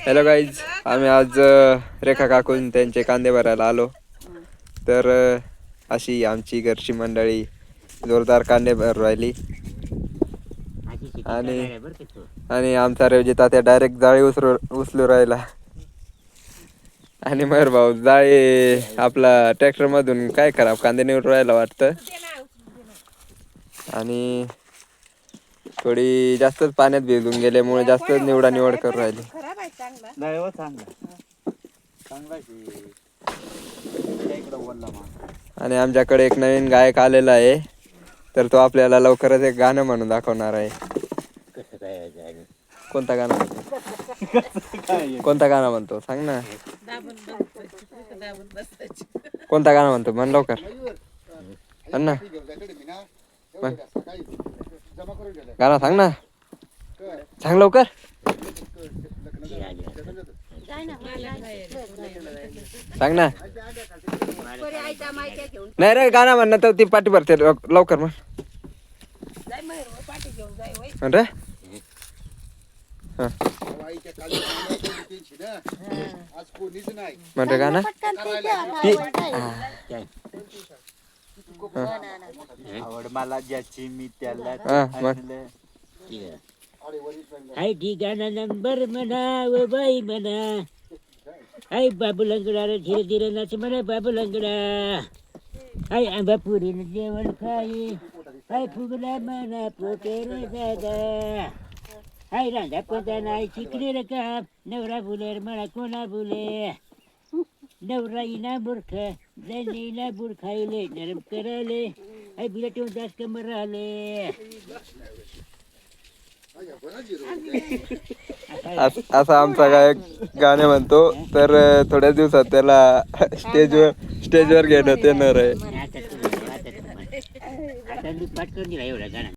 Hello guys, आम्ही आज रेखा काकून त्यांचे कांदे भरायला आलो. तर अशी आमची घरची मंडळी जोरदार कांदे भर राहिली. आणि आमचा रेवजी तात्या डायरेक्ट जाळी उचलू राहिला. आणि मर भाऊ जाळी आपला ट्रॅक्टर मधून काय खराब कांदे निवडून राहायला वाटतं. आणि थोडी जास्तच पाण्यात भिजून गेल्यामुळे जास्त निवड करू राहिली. आणि आमच्याकडे एक नवीन गायक आलेला आहे, तर तो आपल्याला लवकरच एक गाणं म्हणून दाखवणार आहे. कोणता गाणं म्हणतो? कोणता गाणं म्हणतो सांग ना. कोणता गाणं म्हणतो म्हण लवकर. म्हण ना, गाणं सांग ना, सांग लवकर. सांग ना. नाही रे, गाणं म्हणणं तर ती पाठी भरते लवकर. मग रे म्हणते गाणं आवड मला ज्याची मी त्याला. हाय ठिकाणा नंबर म्हणा व बाई म्हणा. हाय बाबू लंगडा रे धीरे धीरे नाच म्हणा बाबू लंगडा. हाय आंबा पुरीन जेवण खाई. हाय फुगला म्हणा पोटे रे दादा. हाय रांधा पदा नाही शिकले रे का. नवरा बुलेर म्हणा कोणा बुले. नवरा इना बुरख जनीला बुरखाईले नरम कराले. हाय बिलट दास कमर आले. असा आमचा गायक गाणे म्हणतो. तर थोड्या दिवसात त्याला स्टेजवर घेण्यात येणार आहे. आता मी पाठ करून दिला एवढा गाणं.